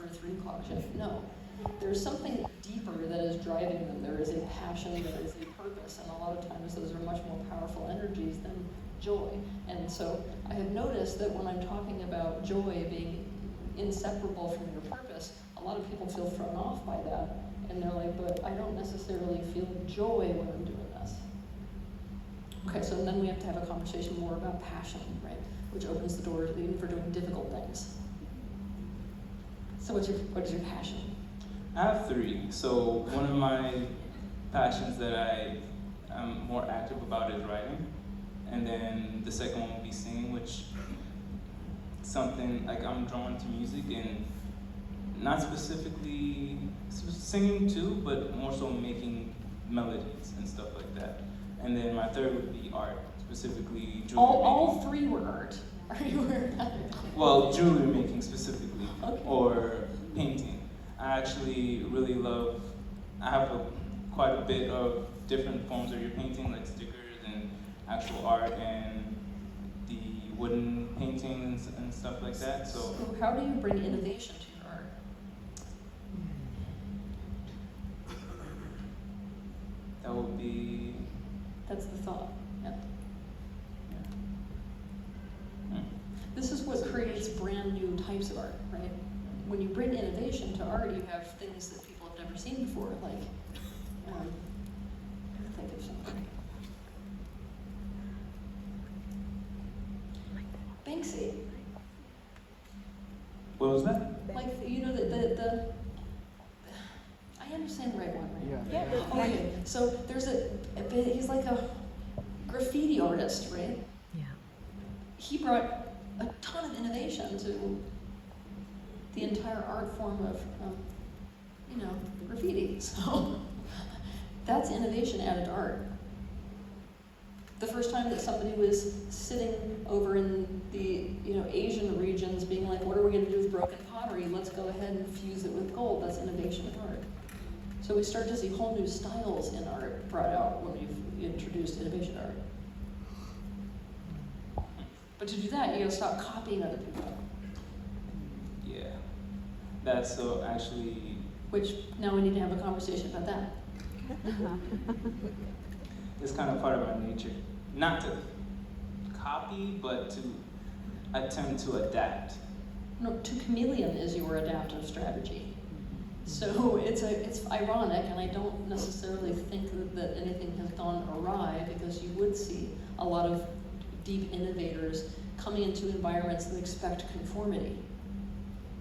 for a 3 o'clock shift. No. There's something deeper that is driving them. There is a passion, there is a purpose, and a lot of times those are much more powerful energies than joy. And so I have noticed that when I'm talking about joy being inseparable from your purpose, a lot of people feel thrown off by that. And they're like, but I don't necessarily feel joy when I'm doing this. Okay, so then we have to have a conversation more about passion, right? Which opens the door even for doing difficult things. So what is your passion? I have 3. So one of my passions that I'm more active about is writing. And then the second one will be singing, which something like I'm drawn to music and not specifically singing too, but more so making melodies and stuff like that. And then my third would be art, specifically jewelry all making. 3 were art. Are you aware of that? Well, jewelry making specifically, okay. Or painting. I actually really love, I have quite a bit of different forms of your painting, like stickers and actual art and the wooden paintings and stuff like that. So how do you bring innovation to your art? that would be... That's the thought, yeah. This is what creates brand new types of art, right? When you bring innovation to art, you have things that people have never seen before, like, think of something. Banksy. What was that? Like, you know, the I understand the right one, right? Yeah. Okay, so there's he's like a graffiti artist, right? Yeah. He brought a ton of innovation to the entire art form of, graffiti. So that's innovation added to art. The first time that somebody was sitting over in the Asian regions being like, what are we going to do with broken pottery? Let's go ahead and fuse it with gold. That's innovation in art. So we start to see whole new styles in art brought out when we've introduced innovation art. But to do that, you got to stop copying other people. Yeah. That's so actually... Which, now we need to have a conversation about that. It's kind of part of our nature. Not to copy, but to attempt to adapt. No, to chameleon is your adaptive strategy. So it's ironic, and I don't necessarily think that anything has gone awry, because you would see a lot of deep innovators coming into environments that expect conformity.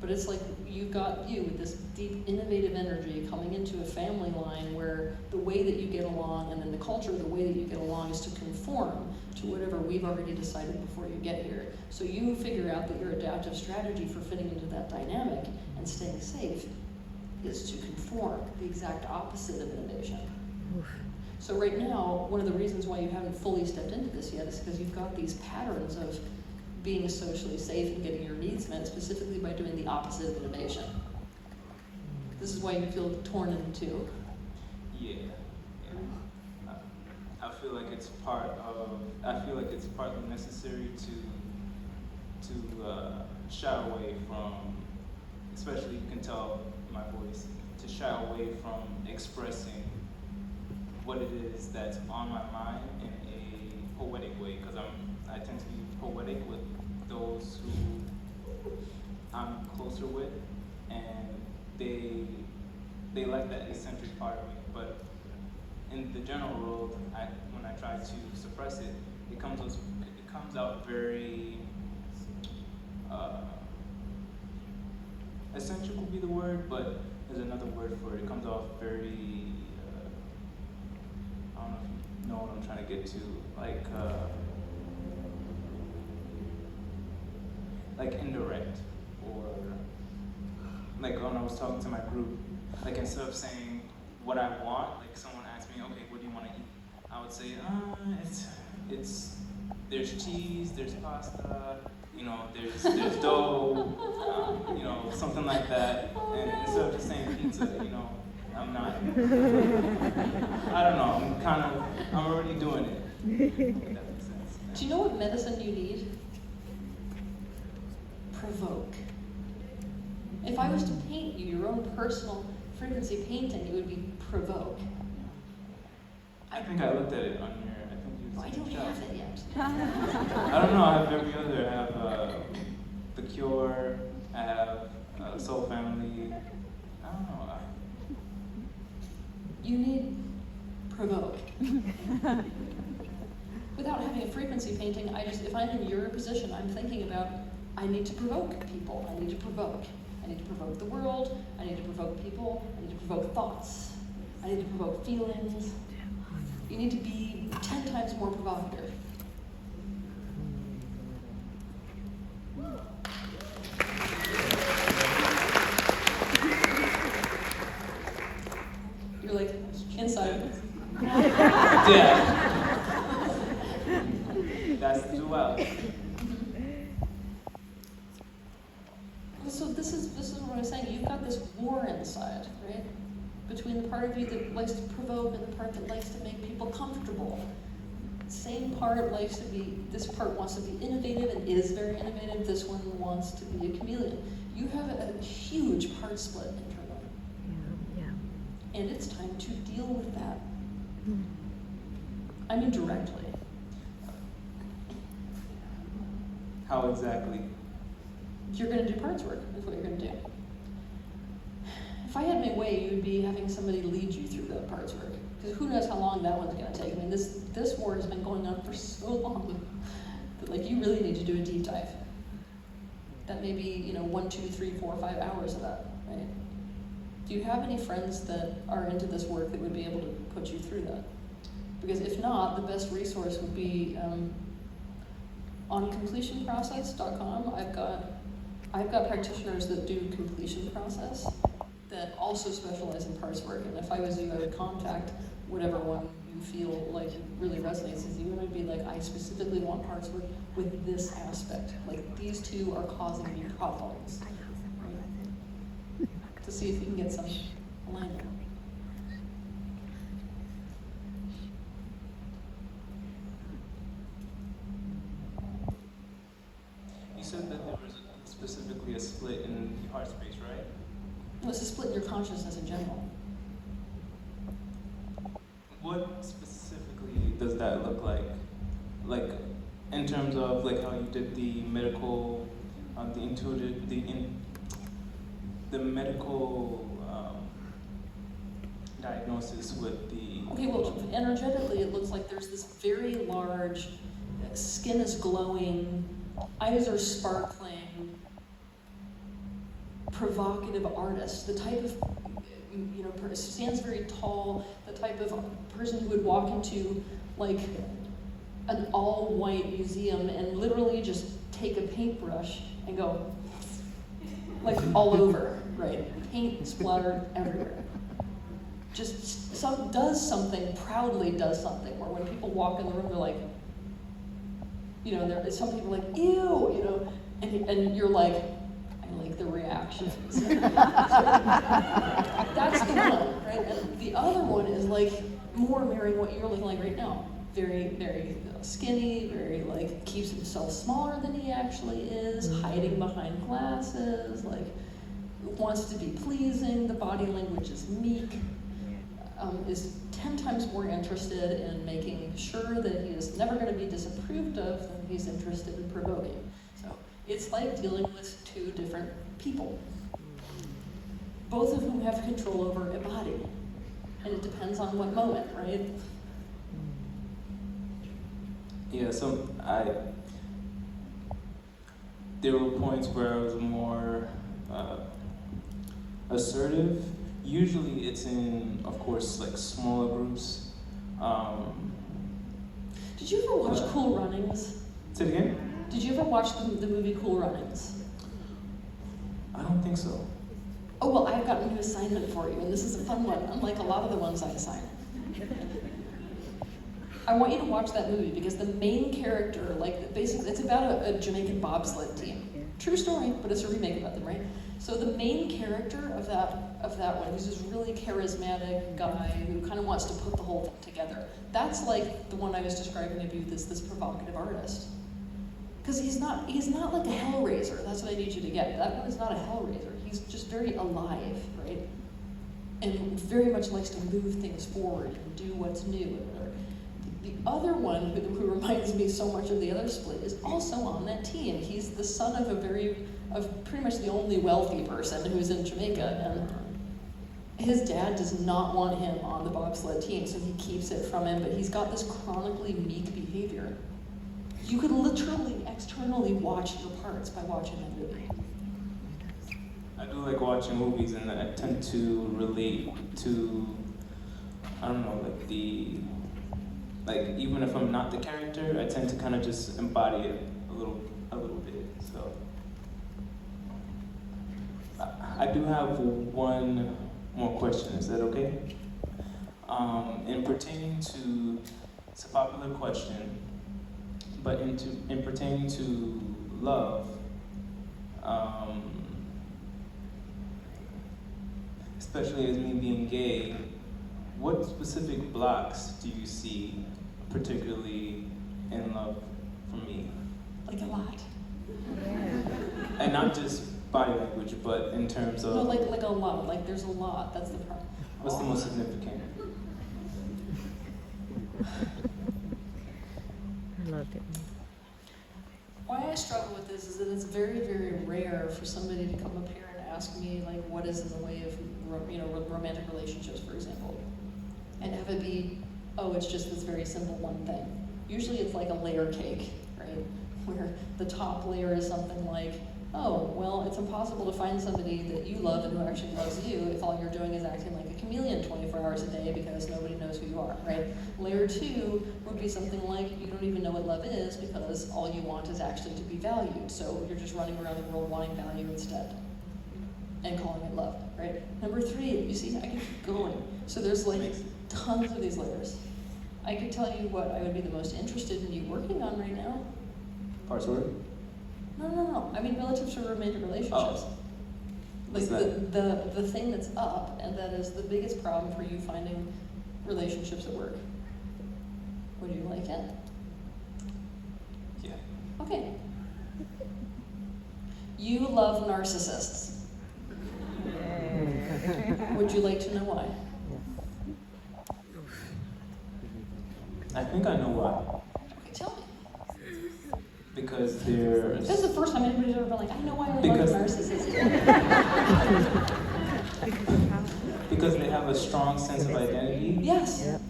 But it's like you've got with this deep innovative energy coming into a family line where the way that you get along and then the culture, the way that you get along is to conform to whatever we've already decided before you get here. So you figure out that your adaptive strategy for fitting into that dynamic and staying safe is to conform, the exact opposite of innovation. Oof. So right now, one of the reasons why you haven't fully stepped into this yet is because you've got these patterns of being socially safe and getting your needs met, specifically by doing the opposite of innovation. This is why you feel torn in two. Yeah. I feel like it's partly necessary to shy away from, especially you can tell my voice, to shy away from expressing what it is that's on my mind in a poetic way, because I tend to be poetic with those who I'm closer with, and they like that eccentric part of me. But in the general world, when I try to suppress it, it comes out very eccentric would be the word, but there's another word for it. It comes off very I don't know if you know what I'm trying to get to, like indirect, or like when I was talking to my group, like instead of saying what I want, like someone asked me, okay, what do you want to eat? I would say, there's cheese, there's pasta, there's dough, something like that. And instead of just saying pizza, I'm not, I don't know, I'm already doing it. If that makes sense. Do you know what medicine you need? Provoke. If I was to paint you your own personal frequency painting, it would be provoke. I think I looked at it on your, I think you I don't have it yet. I don't know, I have every other. I have The Cure, I have Soul Family. I don't know. You need provoke. Without having a frequency painting, if I'm in your position, I'm thinking about, I need to provoke people. I need to provoke. I need to provoke the world. I need to provoke people. I need to provoke thoughts. I need to provoke feelings. You need to be 10 times more provocative. You're like, inside. Yeah. That's the duality. So this is what I was saying. You've got this war inside, right? Between the part of you that likes to provoke and the part that likes to make people comfortable. Same part likes to be, this part wants to be innovative and is very innovative. This one wants to be a chameleon. You have a huge part split internally. Yeah. And it's time to deal with that. I mean directly. How exactly? You're going to do parts work, is what you're going to do. If I had my way, you would be having somebody lead you through that parts work. Because who knows how long that one's going to take. I mean, this war has been going on for so long that, like, you really need to do a deep dive. That may be, 1, 2, 3, 4, 5 hours of that, right? Do you have any friends that are into this work that would be able to put you through that? Because if not, the best resource would be on completionprocess.com. I've got practitioners that do completion process that also specialize in parts work. And if I was you, I would contact whatever one you feel like really resonates with you. And I'd be like, I specifically want parts work with this aspect. Like, these two are causing me problems. Right? To see if you can get some alignment. You said that there was specifically a split in the heart space, right? Well, it's a split in your consciousness in general. What specifically does that look like? Like, in terms of like how you did the medical, the intuitive, the medical diagnosis with the. Okay, well, energetically, it looks like there's this very large, skin is glowing, eyes are sparkling, provocative artist, the type of, stands very tall, the type of person who would walk into like an all-white museum and literally just take a paintbrush and go like all over, right? Paint splattered everywhere. Just proudly does something, where when people walk in the room, they're like, some people are like, ew, and you're like, I like the reactions. That's the one, right? And the other one is like more mirroring what you're looking like right now. Very, very skinny, very like keeps himself smaller than he actually is, hiding behind glasses, like wants to be pleasing, the body language is meek, is 10 times more interested in making sure that he is never going to be disapproved of than he's interested in provoking. So it's like dealing with two different people, both of whom have control over a body. And it depends on what moment, right? Yeah, so there were points where I was more assertive. Usually it's in, of course, like smaller groups. Did you ever watch Cool Runnings? Say it again? Did you ever watch the movie Cool Runnings? I don't think so. Oh, well, I've got a new assignment for you, and this is a fun one, unlike a lot of the ones I assign. I want you to watch that movie because the main character, like, basically, it's about a Jamaican bobsled team. True story, but it's a remake about them, right? So the main character of that one, who's this really charismatic guy who kind of wants to put the whole thing together. That's like the one I was describing of you, this provocative artist. Because he's not like a hellraiser. That's what I need you to get. That one is not a hellraiser. He's just very alive, right? And very much likes to move things forward and do what's new. The other one who reminds me so much of the other split is also on that team. He's the son of pretty much the only wealthy person who's in Jamaica, and his dad does not want him on the bobsled team, so he keeps it from him, but he's got this chronically meek behavior. You could literally externally watch your parts by watching that movie. I do like watching movies, and I tend to relate to, I don't know, even if I'm not the character, I tend to kind of just embody it a little bit. So I do have one more question. Is that okay? In pertaining to, it's a popular question, but in pertaining to love, especially as me being gay, what specific blocks do you see, particularly in love for me? Like a lot. And not just body language, but in terms of... No, like a lot. Like there's a lot. That's the problem. What's the most significant? I loved it. Why I struggle with this is that it's very, very rare for somebody to come up here and ask me, like, what is in the way of, romantic relationships, for example, and have it be, oh, it's just this very simple one thing. Usually it's like a layer cake, right? Where the top layer is something like, oh, well, it's impossible to find somebody that you love and who actually loves you if all you're doing is acting like a chameleon 24 hours a day because nobody knows who you are, right? Layer 2 would be something like you don't even know what love is because all you want is actually to be valued. So you're just running around the world wanting value instead and calling it love, right? Number 3, you see, I can keep going. So there's like tons of these layers. I could tell you what I would be the most interested in you working on right now. Parts word? No. I mean relative to romantic relationships. Oh. Like the thing that's up, and that is the biggest problem for you finding relationships at work. Would you like it? Yeah. Okay. You love narcissists. Would you like to know why? I think I know why. Okay, tell me. Because they're... This is the first time anybody's ever been like, I know why I love narcissists. Because they have a strong sense of identity. Yes. Yep.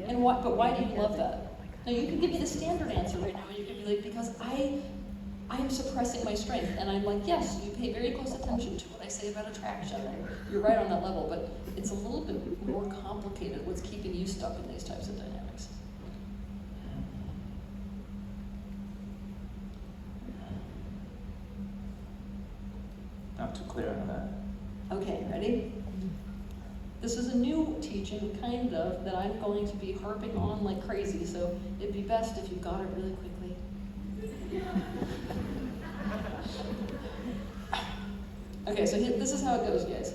And what? But why do you love that? Now you can give me the standard answer right now. You can be like, because I'm suppressing my strength, and I'm like, yes, you pay very close attention to what I say about attraction, and you're right on that level, but it's a little bit more complicated what's keeping you stuck in these types of dynamics. Not too clear on that. Okay, ready? This is a new teaching, kind of, that I'm going to be harping on like crazy, so it'd be best if you got it really quickly. Okay, so this is how it goes, guys.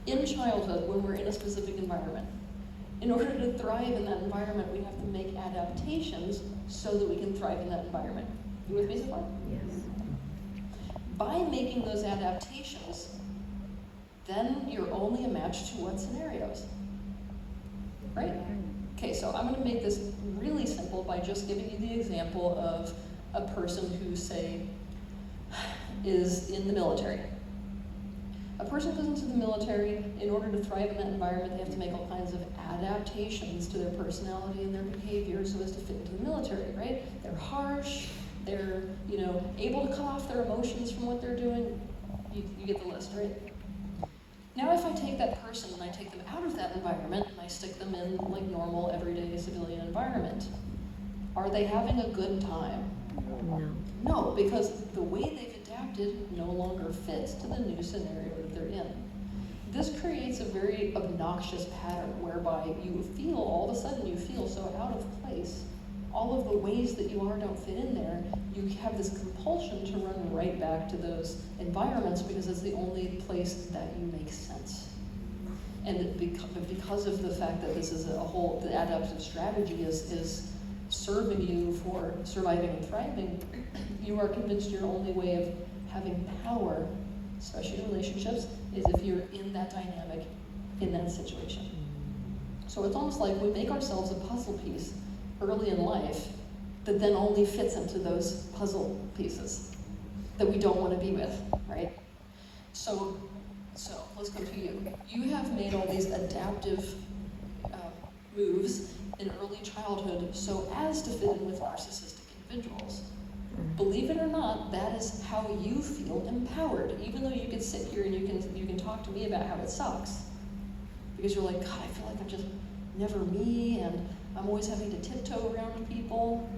In childhood, when we're in a specific environment, in order to thrive in that environment, we have to make adaptations so that we can thrive in that environment. You with me so far? Yes. By making those adaptations, then you're only a match to what scenarios? Right? Okay, so I'm going to make this really simple by just giving you the example of a person who, say, is in the military. A person goes into the military. In order to thrive in that environment, they have to make all kinds of adaptations to their personality and their behavior so as to fit into the military, right? They're harsh, they're, able to cut off their emotions from what they're doing. You get the list, right? Now if I take that person and I take them out of that environment and I stick them in like normal, everyday civilian environment, are they having a good time? No. No, because the way they've adapted no longer fits to the new scenario that they're in. This creates a very obnoxious pattern whereby all of a sudden you feel so out of place. All of the ways that you are don't fit in there. You have this compulsion to run right back to those environments because it's the only place that you make sense. And because of the fact that this is the adaptive strategy is serving you for surviving and thriving, you are convinced your only way of having power, especially in relationships, is if you're in that dynamic, in that situation. So it's almost like we make ourselves a puzzle piece early in life that then only fits into those puzzle pieces that we don't want to be with, right? So let's go to you. You have made all these adaptive moves in early childhood so as to fit in with narcissistic individuals. Believe it or not, that is how you feel empowered, even though you can sit here and you can talk to me about how it sucks. Because you're like, God, I feel like I'm just never me, and I'm always having to tiptoe around people.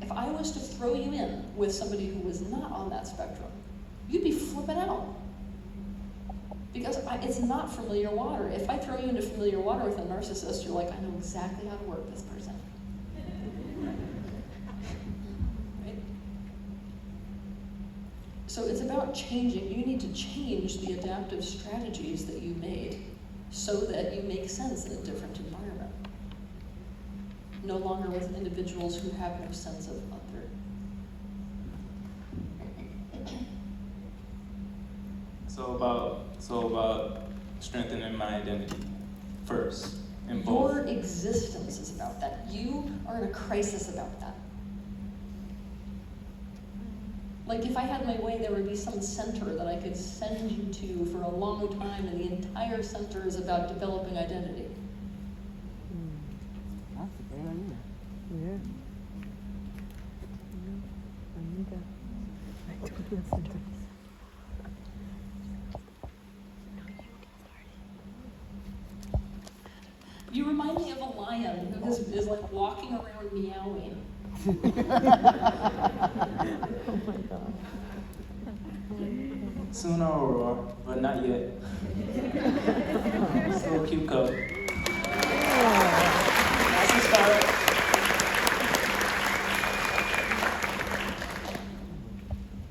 If I was to throw you in with somebody who was not on that spectrum, you'd be flipping out. Because it's not familiar water. If I throw you into familiar water with a narcissist, you're like, I know exactly how to work this person. Right? So it's about changing. You need to change the adaptive strategies that you made so that you make sense in a different environment. No longer with individuals who have no sense of other. So about strengthening my identity first. In both. Your existence is about that. You are in a crisis about that. Like if I had my way, there would be some center that I could send you to for a long time, and the entire center is about developing identity. That's a great idea. Yeah. I totally understand. You remind me of a lion who is like walking around meowing. Oh my God. Soon I'll roar, but not yet. Still a cute cub. That's a start.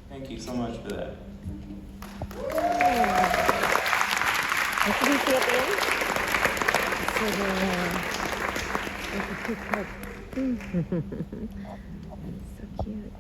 Thank you so much for that. What did he say at the end? Like a cute cub. That's so cute.